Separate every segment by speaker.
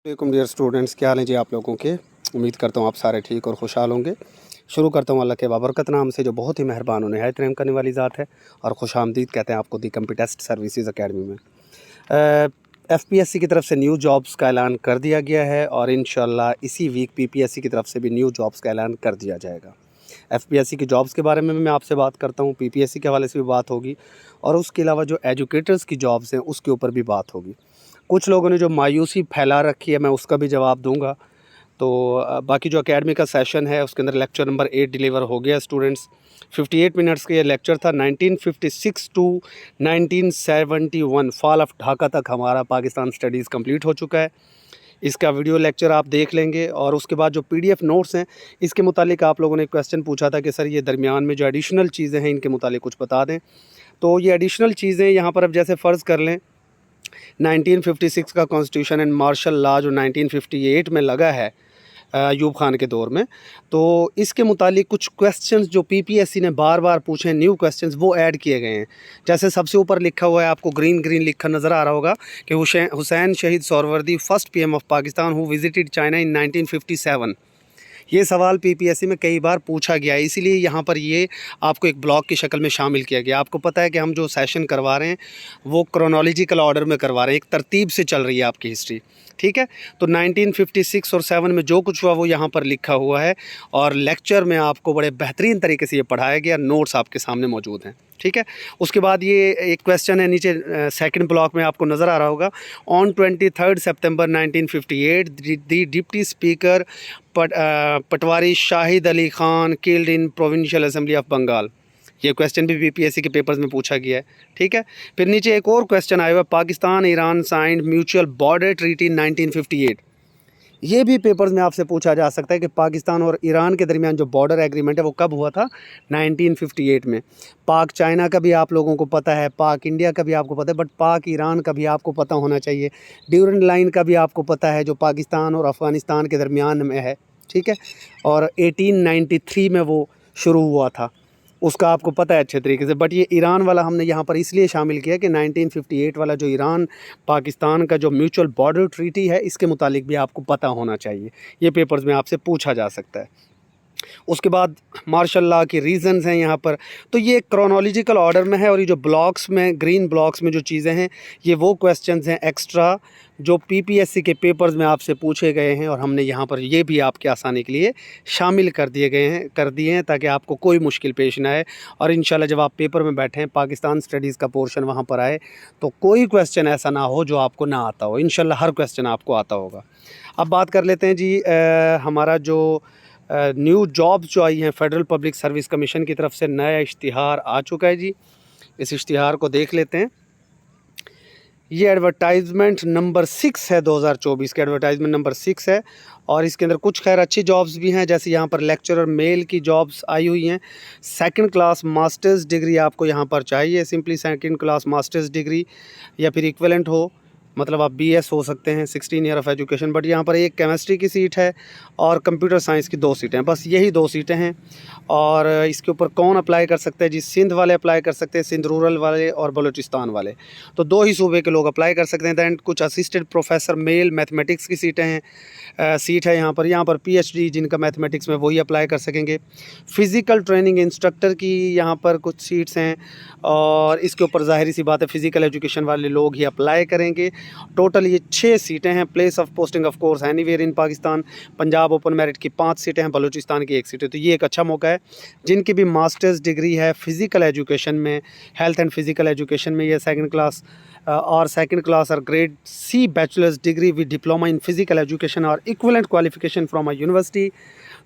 Speaker 1: वालेकुम dear students, क्या हाल है जी आप लोगों के। उम्मीद करता हूँ आप सारे ठीक और खुशहाल होंगे। शुरू करता हूँ अल्लाह के बाबरकत नाम से, जो बहुत ही मेहरबान और निहायत रहम करने वाली ज़ात है, और खुशामदीद कहते हैं आपको दी कंप्यूटेस्ट सर्विसेज अकेडमी में। एफपीएससी की तरफ से न्यू जॉब्स का ऐलान कर दिया गया है, और इंशाल्लाह इसी वीक पीपीएससी की तरफ से भी न्यू जॉब्स का ऐलान कर दिया जाएगा। एफपीएससी की जॉब्स के बारे में भी मैं आपसे बात करता हूँ, पीपीएससी के हवाले से भी बात होगी, और उसके अलावा जो एजुकेटर्स की जॉब्स हैं उसके ऊपर भी बात होगी। कुछ लोगों ने जो मायूसी फैला रखी है, मैं उसका भी जवाब दूंगा। तो बाकी जो एकेडमी का सेशन है उसके अंदर लेक्चर नंबर 8 डिलीवर हो गया स्टूडेंट्स। 58 मिनट्स का ये लेक्चर था। 1956 टू 1971 फॉल ऑफ ढाका तक हमारा पाकिस्तान स्टडीज़ कंप्लीट हो चुका है। इसका वीडियो लेक्चर आप देख लेंगे, और उसके बाद जो पीडीएफ नोट्स हैं इसके मुतालिक आप लोगों ने क्वेश्चन पूछा था कि सर ये दरमियान में जो एडिशनल चीज़ें हैं इनके मुतालिक कुछ बता दें। तो ये एडिशनल चीज़ें यहाँ पर अब जैसे फ़र्ज़ कर लें 1956 का कॉन्स्टिट्यूशन एंड मार्शल लॉ जो 1958 में लगा है अयूब खान के दौर में, तो इसके मुतालिक कुछ क्वेश्चंस जो पीपीएससी ने बार बार पूछे हैं, न्यू क्वेश्चंस, वो ऐड किए गए हैं। जैसे सबसे ऊपर लिखा हुआ है, आपको ग्रीन ग्रीन लिखा नज़र आ रहा होगा कि हुसैन शहीद Suhrawardy first PM of Pakistan who visited China in 1957। ये सवाल पीपीएससी में कई बार पूछा गया है, इसीलिए यहाँ पर ये आपको एक ब्लॉक की शक्ल में शामिल किया गया। आपको पता है कि हम जो सेशन करवा रहे हैं वो क्रोनोलॉजिकल ऑर्डर में करवा रहे हैं, एक तरतीब से चल रही है आपकी हिस्ट्री, ठीक है। तो 1956 और 7 में जो कुछ हुआ वो यहाँ पर लिखा हुआ है, और लेक्चर में आपको बड़े बेहतरीन तरीके से ये पढ़ाया गया, नोट्स आपके सामने मौजूद हैं, ठीक है। उसके बाद ये एक क्वेश्चन है नीचे सेकंड ब्लॉक में आपको नज़र आ रहा होगा। On 23 September 1958 the deputy speaker Patwari Shahid Ali Khan killed in provincial assembly of Bengal. ये क्वेश्चन भी बीपीएससी के पेपर्स में पूछा गया है, ठीक है। फिर नीचे एक और क्वेश्चन आया हुआ, Pakistan Iran signed mutual border treaty 1958। ये भी पेपर्स में आपसे पूछा जा सकता है कि पाकिस्तान और ईरान के दरमियान जो बॉर्डर एग्रीमेंट है वो कब हुआ था, 1958 में। पाक चाइना का भी आप लोगों को पता है, पाक इंडिया का भी आपको पता है, बट पाक ईरान का भी आपको पता होना चाहिए। ड्यूरेंट लाइन का भी आपको पता है, जो पाकिस्तान और अफ़गानिस्तान के दरमियान में है, ठीक है। और 1893 में वो शुरू हुआ था, उसका आपको पता है अच्छे तरीके से। बट ये ईरान वाला हमने यहाँ पर इसलिए शामिल किया कि 1958 वाला जो ईरान पाकिस्तान का जो म्यूचुअल बॉर्डर ट्रीटी है इसके मुतालिक भी आपको पता होना चाहिए। ये पेपर्स में आपसे पूछा जा सकता है। उसके बाद मार्शल लॉ के रीज़न्स हैं यहाँ पर। तो ये क्रोनोलॉजिकल ऑर्डर में है, और ये जो ब्लॉक्स में ग्रीन ब्लॉक्स में जो चीज़ें हैं ये वो क्वेश्चंस हैं एक्स्ट्रा जो पीपीएससी के पेपर्स में आपसे पूछे गए हैं, और हमने यहाँ पर ये भी आपके आसानी के लिए शामिल कर दिए हैं ताकि आपको कोई मुश्किल पेश ना आए। और इंशाल्लाह जब आप पेपर में बैठें, पाकिस्तान स्टडीज़ का पोर्शन वहाँ पर आए, तो कोई क्वेश्चन ऐसा ना हो जो आपको ना आता हो। इंशाल्लाह हर क्वेश्चन आपको आता होगा। अब बात कर लेते हैं जी हमारा जो न्यू जॉब्स जो आई हैं, फेडरल पब्लिक सर्विस कमीशन की तरफ से नया इश्तिहार आ चुका है जी। इस इश्तिहार को देख लेते हैं। ये एडवर्टाइजमेंट नंबर 6 है, 2024 का एडवर्टाइजमेंट नंबर 6 है, और इसके अंदर कुछ खैर अच्छी जॉब्स भी हैं। जैसे यहाँ पर लेक्चरर मेल की जॉब्स आई हुई हैं। सेकंड क्लास मास्टर्स डिग्री आपको यहाँ पर चाहिए, simply second class masters degree या फिर इक्विवेलेंट हो, मतलब आप बीएस हो सकते हैं, 16 ईयर ऑफ एजुकेशन। बट यहाँ पर एक केमिस्ट्री की सीट है और कंप्यूटर साइंस की 2 सीटें हैं, बस यही 2 सीटें हैं। और इसके ऊपर कौन अप्लाई कर सकते हैं जी? सिंध वाले अप्लाई कर सकते हैं, सिंध रूरल वाले और बलूचिस्तान वाले, तो 2 ही सूबे के लोग अप्लाई कर सकते हैं। दैन कुछ असिस्टेंट प्रोफेसर मेल मैथमेटिक्स की सीटें हैं, सीट है यहाँ पर पीएचडी जिनका मैथमेटिक्स में वही अप्लाई कर सकेंगे। फ़िज़िकल ट्रेनिंग इंस्ट्रक्टर की यहाँ पर कुछ सीट्स हैं, और इसके ऊपर ज़ाहिर सी बात है फ़िज़िकल एजुकेशन वाले लोग ही अप्लाई करेंगे। टोटल ये 6 सीटें हैं। Place of posting of course anywhere in Pakistan. Punjab open merit की 5 सीटें हैं, बलूचिस्तान की 1 सीट है। तो ये एक अच्छा मौका है जिनकी भी मास्टर्स डिग्री है फ़िज़िकल एजुकेशन में, हेल्थ एंड फिज़िकल एजुकेशन में, या सेकंड क्लास और grade C bachelors degree with diploma in physical education और equivalent qualification from a university.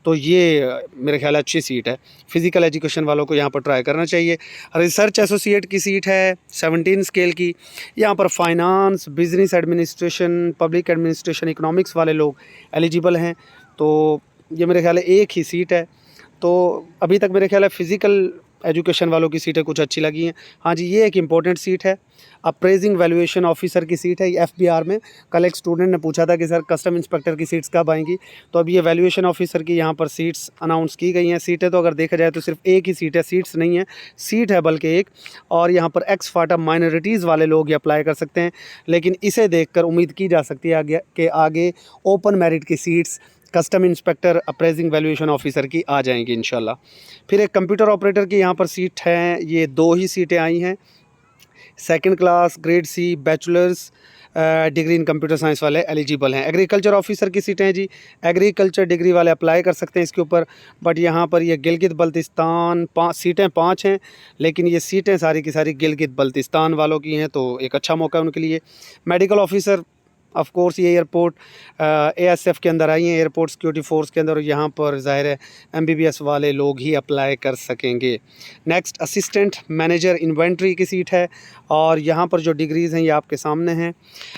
Speaker 1: तो ये मेरे ख्याल अच्छी सीट है, फ़िज़िकल एजुकेशन वालों को यहाँ पर ट्राई करना चाहिए। रिसर्च एसोसिएट की सीट है 17 स्केल की। यहाँ पर finance, business administration, public administration, economics वाले लोग एलिजिबल हैं। तो ये मेरे ख्याल है एक ही सीट है। तो अभी तक मेरे ख्याल है फ़िज़िकल एजुकेशन वालों की सीटें कुछ अच्छी लगी हैं। हाँ जी, ये एक इम्पोर्टेंट सीट है, अप्रेजिंग वैल्यूएशन ऑफिसर की सीट है ये एफबीआर में। कल एक स्टूडेंट ने पूछा था कि सर कस्टम इंस्पेक्टर की सीट्स कब आएंगी, तो अब ये वैल्यूएशन ऑफिसर की यहाँ पर सीट्स अनाउंस की गई हैं। सीटें तो अगर देखा जाए तो सिर्फ एक ही सीट है, सीट्स नहीं है, सीट है बल्कि एक। और यहाँ पर एक्स फाटा माइनॉरिटीज़ वाले लोग ये अप्लाई कर सकते हैं, लेकिन इसे देखकर उम्मीद की जा सकती है कि आगे ओपन मेरिट की seats custom inspector appraising valuation officer की आ जाएंगी इंशाल्लाह। फिर एक कंप्यूटर ऑपरेटर की यहाँ पर सीट है, ये 2 ही सीटें आई हैं। Second class grade C bachelors degree in computer science वाले एलिजिबल हैं। एग्रीकल्चर ऑफिसर की सीटें हैं जी, एग्रीकल्चर डिग्री वाले अप्लाई कर सकते हैं इसके ऊपर। बट यहाँ पर ये गिलगित बल्तिस्तान 5 सीटें 5 हैं, लेकिन ये सीटें सारी की सारी गिलगित बल्तिस्तान वालों की हैं, तो एक अच्छा मौका है उनके लिए। मेडिकल ऑफिसर ऑफ कोर्स ये एयरपोर्ट एएसएफ के अंदर आई हैं, एयरपोर्ट सिक्योरिटी फोर्स के अंदर, और यहाँ पर ज़ाहिर है एमबीबीएस वाले लोग ही अप्लाई कर सकेंगे। नेक्स्ट असिस्टेंट मैनेजर इन्वेंट्री की सीट है, और यहाँ पर जो डिग्रीज़ हैं ये आपके सामने हैं।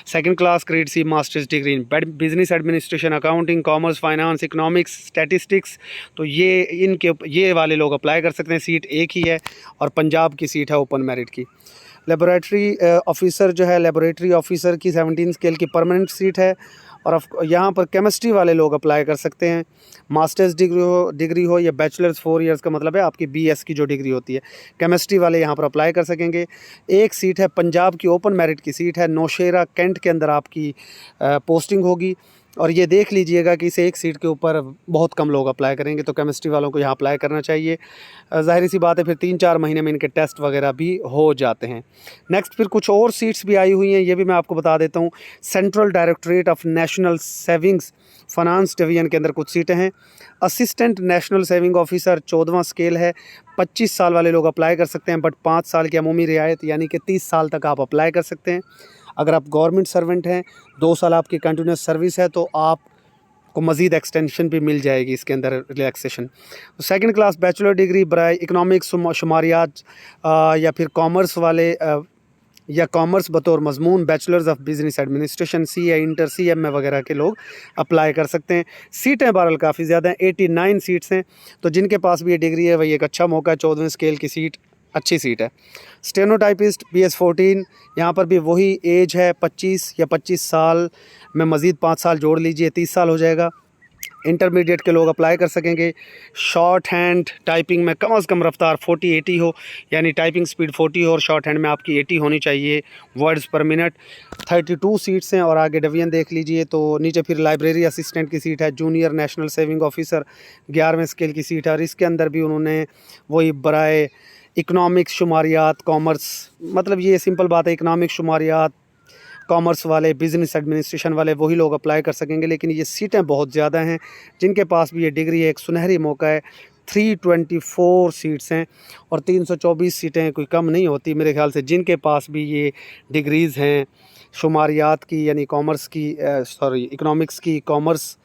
Speaker 1: Second class grade C masters degree in business administration, accounting, commerce, finance, economics, statistics, तो ये वाले लोग अप्लाई कर सकते हैं। सीट एक ही है और पंजाब की सीट है ओपन मेरिट की। लेबोरेटरी ऑफिसर जो है, लेबोरेटरी ऑफिसर की 17 स्केल की परमानेंट सीट है, और यहाँ पर केमिस्ट्री वाले लोग अप्लाई कर सकते हैं। मास्टर्स डिग्री हो या बैचलर्स 4 इयर्स का मतलब है आपकी बीएस की जो डिग्री होती है, केमिस्ट्री वाले यहाँ पर अप्लाई कर सकेंगे। एक सीट है पंजाब की ओपन मेरिट की सीट है, नौशेरा कैंट के अंदर आपकी पोस्टिंग होगी, और ये देख लीजिएगा कि इसे एक सीट के ऊपर बहुत कम लोग अप्लाई करेंगे, तो केमिस्ट्री वालों को यहाँ अप्लाई करना चाहिए। ज़ाहिर सी बात है, फिर 3-4 महीने में इनके टेस्ट वगैरह भी हो जाते हैं। नेक्स्ट फिर कुछ और सीट्स भी आई हुई हैं, ये भी मैं आपको बता देता हूँ। Central directorate of national savings finance division के अंदर कुछ सीटें हैं। असिस्टेंट नेशनल सेविंग ऑफिसर 14वां स्केल है, 25 साल वाले लोग अप्लाई कर सकते हैं, बट 5 साल की अमूमी रियायत यानी कि 30 साल तक आप अप्लाई कर सकते हैं। अगर आप गवर्नमेंट सर्वेंट हैं, 2 साल आपकी कंटिन्यूस सर्विस है, तो आपको मज़ीद एक्सटेंशन भी मिल जाएगी इसके अंदर, relaxation. Second class bachelor degree बराए इकनॉमिक्स, शुमारियात या फिर कॉमर्स वाले या कॉमर्स बतौर मजमून bachelors of business administration, CA, inter, CMA वगैरह के लोग अप्लाई कर सकते हैं। सीटें बहरहाल काफ़ी ज़्यादा हैं, 89 सीट्स हैं, तो जिनके पास भी ये डिग्री है वही एक अच्छा मौका है। 14वें स्केल की सीट अच्छी सीट है। स्टेनोटाइपिस्ट BS14, यहाँ पर भी वही एज है 25 या 25 साल में मज़ीद 5 साल जोड़ लीजिए, 30 साल हो जाएगा। इंटरमीडिएट के लोग अप्लाई कर सकेंगे। शॉर्ट हैंड टाइपिंग में कम से कम रफ्तार 40-80 हो, यानी टाइपिंग स्पीड 40 हो और शॉर्ट हैंड में आपकी 80 होनी चाहिए वर्ड्स पर मिनट। 32 सीट्स हैं, और आगे डिवीजन देख लीजिए तो नीचे फिर लाइब्रेरी असिस्टेंट की सीट है, जूनियर नेशनल सेविंग ऑफिसर 11वें स्केल की सीट है, और इसके अंदर भी उन्होंने वही बराए इकनॉमिक्स, शुमारियात, कॉमर्स, मतलब ये सिंपल बात है, इकनॉमिक्स, शुमारियात, कॉमर्स वाले, बिज़नेस एडमिनिस्ट्रेशन वाले वही लोग अप्लाई कर सकेंगे। लेकिन ये सीटें बहुत ज़्यादा हैं, जिनके पास भी ये डिग्री है एक सुनहरी मौका है। 324 सीट्स हैं और 324 सीटें कोई कम नहीं होती मेरे ख्याल से। जिनके पास भी ये डिग्रीज़ हैं शुमारियात की, यानी कॉमर्स की, इकनॉमिक्स की, कॉमर्स,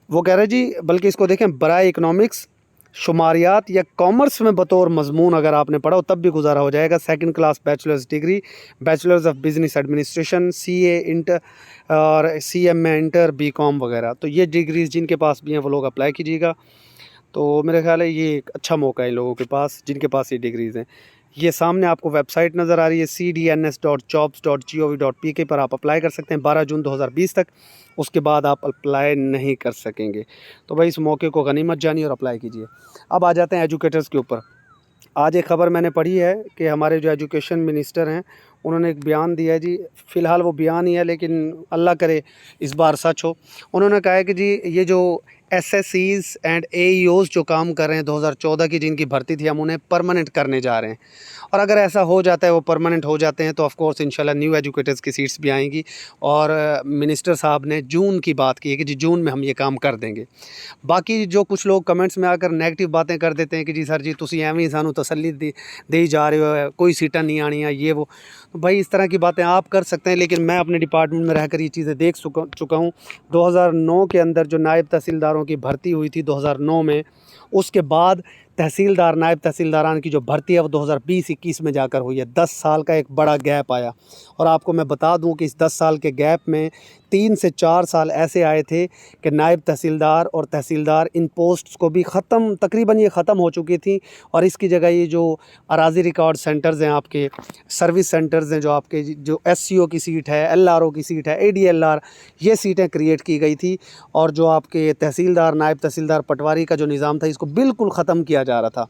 Speaker 1: वो कह रहे जी, बल्कि इसको देखें बराए इकनॉमिक्स, शुमारियात या कॉमर्स में बतौर मजमून अगर आपने पढ़ा हो तब भी गुजारा हो जाएगा। Second class bachelors degree, bachelors of business administration, CA, inter और सीएमए इंटर, बीकॉम वगैरह, तो ये डिग्रीज़ जिनके पास भी हैं वो लोग अप्लाई कीजिएगा। तो मेरा ख्याल है ये एक अच्छा मौका है लोगों के पास जिनके पास ये डिग्रीज़ हैं। ये सामने आपको वेबसाइट नज़र आ रही है cdns.jobs.gov.pk पर आप अप्लाई कर सकते हैं 12 जून 2020 तक। उसके बाद आप अप्लाई नहीं कर सकेंगे। तो भाई इस मौके को गनीमत जानिए और अप्लाई कीजिए। अब आ जाते हैं एजुकेटर्स के ऊपर। आज एक ख़बर मैंने पढ़ी है कि हमारे जो एजुकेशन मिनिस्टर हैं उन्होंने एक बयान दिया है जी। फ़िलहाल वो बयान ही है, लेकिन अल्लाह करे इस बार सच हो। उन्होंने कहा है कि जी ये जो SSCs एंड AEOs जो काम कर रहे हैं 2014 की जिनकी भर्ती थी, हम उन्हें परमानेंट करने जा रहे हैं। और अगर ऐसा हो जाता है, वो परमानेंट हो जाते हैं, तो ऑफ़ कोर्स इंशाल्लाह न्यू एजुकेटर्स की सीट्स भी आएंगी। और मिनिस्टर साहब ने जून की बात की है कि जी जून में हम ये काम कर देंगे। बाकी जो कुछ लोग कमेंट्स में आकर नेगेटिव बातें कर देते हैं कि जी सर जी तुसी एवं ही सानू तसल्ली दे जा रहे हो, कोई सीटां नहीं आनी है, ये वो, तो भाई इस तरह की बातें आप कर सकते हैं, लेकिन मैं अपने डिपार्टमेंट में रहकर ये चीज़ें देख चुका हूँ। 2009 के अंदर जो नायब तहसीलदारों की भर्ती हुई थी 2009 में, उसके बाद तहसीलदार नायब तहसीलदारान की जो भर्ती है वो 2020-21 में जाकर हुई है। 10 साल का एक बड़ा गैप आया। और आपको मैं बता दूं कि इस 10 साल के गैप में 3 से 4 साल ऐसे आए थे कि नायब तहसीलदार और तहसीलदार इन पोस्ट्स को भी ख़त्म, तकरीबन ये ख़त्म हो चुकी थी और इसकी जगह ये जो अराज़ी रिकॉर्ड सेंटर्स हैं, आपके सर्विस सेंटर्स हैं, जो आपके जो SCO की सीट है, LRO की सीट है, ADLR, ये सीटें क्रिएट की गई थी। और जो आपके तहसीलदार नायब तहसीलदार पटवारी का जो निज़ाम था, इसको बिल्कुल ख़त्म किया जा रहा था।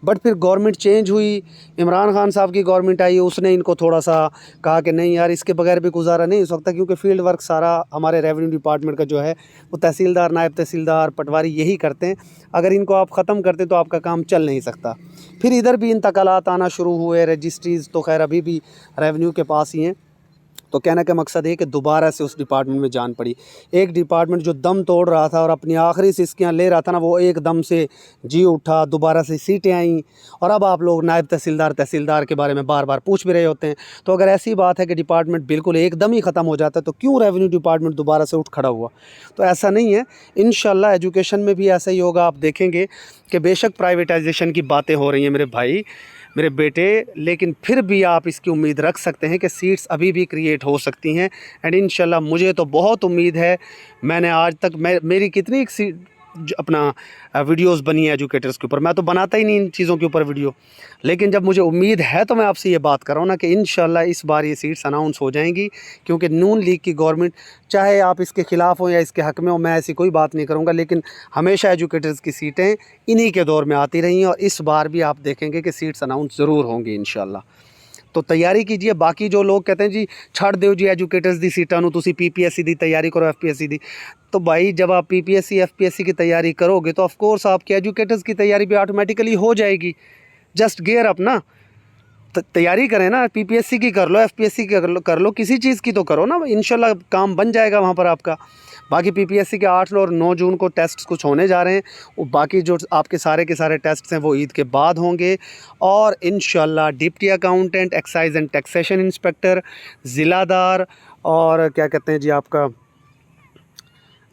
Speaker 1: बट फिर गवर्नमेंट चेंज हुई, इमरान खान साहब की गवर्नमेंट आई, उसने इनको थोड़ा सा कहा कि नहीं यार, इसके बगैर भी गुजारा नहीं हो सकता, क्योंकि फील्ड वर्क सारा हमारे रेवेन्यू डिपार्टमेंट का जो है वो तहसीलदार नायब तहसीलदार पटवारी यही करते हैं। अगर इनको आप ख़त्म करते तो आपका काम चल नहीं सकता। फिर इधर भी इंतकालात आना शुरू हुए, रजिस्ट्रीज़ तो खैर अभी भी रेवेन्यू के पास ही हैं। तो कहने का मकसद है कि दोबारा से उस डिपार्टमेंट में जान पड़ी। एक डिपार्टमेंट जो दम तोड़ रहा था और अपनी आखिरी सिस्कियाँ ले रहा था ना, वो एकदम से जी उठा, दोबारा से सीटें आईं। और अब आप लोग नायब तहसीलदार के बारे में बार बार पूछ भी रहे होते हैं। तो अगर ऐसी बात है कि डिपार्टमेंट बिल्कुल एकदम ही ख़त्म हो जाता है, तो क्यों रेवेन्यू डिपार्टमेंट दोबारा से उठ खड़ा हुआ? तो ऐसा नहीं है। इंशाल्लाह एजुकेशन में भी ऐसा ही होगा। आप देखेंगे कि बेशक प्राइवेटाइजेशन की बातें हो रही हैं मेरे भाई, मेरे बेटे, लेकिन फिर भी आप इसकी उम्मीद रख सकते हैं कि सीट्स अभी भी क्रिएट हो सकती हैं। एंड इंशाल्लाह मुझे तो बहुत उम्मीद है। मैंने आज तक मेरी कितनी अपना वीडियोस बनी है एजुकेटर्स के ऊपर। मैं तो बनाता ही नहीं इन चीज़ों के ऊपर वीडियो, लेकिन जब मुझे उम्मीद है तो मैं आपसे ये बात कर रहा हूँ ना कि इंशाल्लाह इस बार ये सीट्स अनाउंस हो जाएंगी। क्योंकि नून लीग की गवर्नमेंट, चाहे आप इसके ख़िलाफ़ हो या इसके हक़ में हो, मैं ऐसी कोई बात नहीं करूँगा, लेकिन हमेशा एजुकेटर्स की सीटें इन्हीं के दौर में आती रही हैं और इस बार भी आप देखेंगे कि सीट्स अनाउंस ज़रूर होंगी इंशाल्लाह। तो तैयारी कीजिए। बाकी जो लोग कहते हैं जी छड़ दो जी एजुकेटर्स दी सीटां नूं, तुसी PPSC दी तैयारी करो, FPSC दी, तो भाई जब आप PPSC FPSC की तैयारी करोगे तो ऑफ कोर्स आपकी एजुकेटर्स की तैयारी भी ऑटोमेटिकली हो जाएगी। जस्ट गियर अप ना, तैयारी करें ना, PPSC की कर लो, FPSC की कर लो, किसी चीज़ की तो करो ना, इंशाल्लाह काम बन जाएगा वहाँ पर आपका। बाकी PPSC के 8 और 9 जून को टेस्ट कुछ होने जा रहे हैं। वो बाकी जो आपके सारे के सारे टेस्ट हैं वो ईद के बाद होंगे। और इंशाल्लाह deputy accountant, excise and taxation inspector, ज़िलादार और क्या कहते हैं जी आपका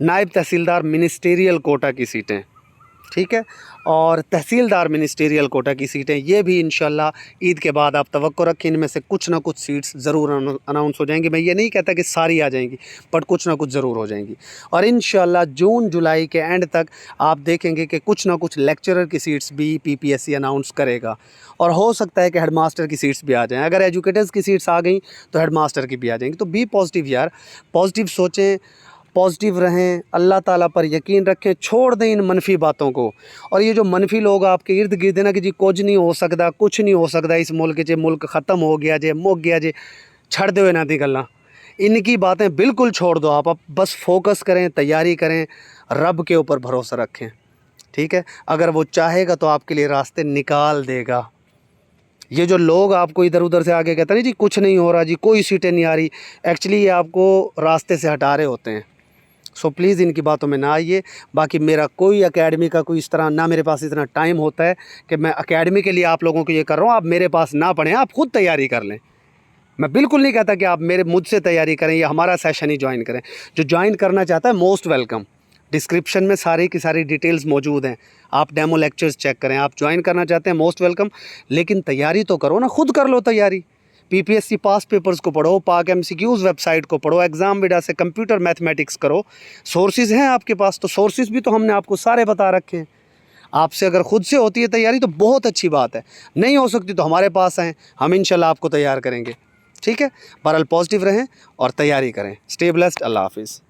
Speaker 1: नायब तहसीलदार मिनिस्टेरियल कोटा की सीटें, ठीक है, और तहसीलदार मिनिस्टेरियल कोटा की सीटें, ये भी इंशाल्लाह ईद के बाद आप तवक्को रखें, इनमें से कुछ ना कुछ सीट्स ज़रूर अनाउंस हो जाएंगी। मैं ये नहीं कहता कि सारी आ जाएंगी, बट कुछ ना कुछ ज़रूर हो जाएंगी। और इंशाल्लाह जून जुलाई के एंड तक आप देखेंगे कि कुछ ना कुछ लेक्चरर की सीट्स भी PPSC अनाउंस करेगा। और हो सकता है कि हेड मास्टर की सीट्स भी आ जाएँ। अगर एजुकेटर्स की सीट्स आ गई तो हेड मास्टर की भी आ जाएंगी। तो बी पॉजिटिव यार, पॉजिटिव सोचें, पॉजिटिव रहें, अल्लाह ताला पर यकीन रखें, छोड़ दें इन मनफी बातों को। और ये जो मनफी लोग आपके इर्द गिर्द है ना कि जी कुछ नहीं हो सकता, कुछ नहीं हो सकता इस मुल्क चे, मुल्क ख़त्म हो गया जे, मुक गया जे, छड़ दो इन्हां दी गल्लां, इनकी बातें बिल्कुल छोड़ दो। आप बस फोकस करें, तैयारी करें, रब के ऊपर भरोसा रखें, ठीक है। अगर वो चाहेगा तो आपके लिए रास्ते निकाल देगा। ये जो लोग आपको इधर उधर से आगे कहते हैं जी कुछ नहीं हो रहा जी, कोई सीटें नहीं आ रही, एक्चुअली ये आपको रास्ते से हटा रहे होते हैं। सो प्लीज़ इनकी बातों में ना आइए। बाकी मेरा कोई एकेडमी का कोई इस तरह ना, मेरे पास इतना टाइम होता है कि मैं एकेडमी के लिए आप लोगों को ये कर रहा हूँ। आप मेरे पास ना पढ़ें, आप खुद तैयारी कर लें। मैं बिल्कुल नहीं कहता कि आप मुझसे तैयारी करें या हमारा सेशन ही ज्वाइन करें। जो ज्वाइन करना चाहता है मोस्ट वेलकम। डिस्क्रिप्शन में सारी की सारी डिटेल्स मौजूद हैं, आप डेमो लेक्चर्स चेक करें। आप ज्वाइन करना चाहते हैं मोस्ट वेलकम, लेकिन तैयारी तो करो ना, खुद कर लो तैयारी। PPSC पास पेपर्स को पढ़ो, पाक MCQs वेबसाइट को पढ़ो, एग्ज़ाम विडा से कंप्यूटर मैथमेटिक्स करो। सोर्सेज हैं आपके पास, तो सोर्सेज भी तो हमने आपको सारे बता रखे हैं। आपसे अगर खुद से होती है तैयारी तो बहुत अच्छी बात है, नहीं हो सकती तो हमारे पास आएँ, हम इंशाल्लाह आपको तैयार करेंगे, ठीक है। बहरहाल पॉजिटिव रहें और तैयारी करें। स्टे ब्लेस्ड, अल्लाह हाफिज़।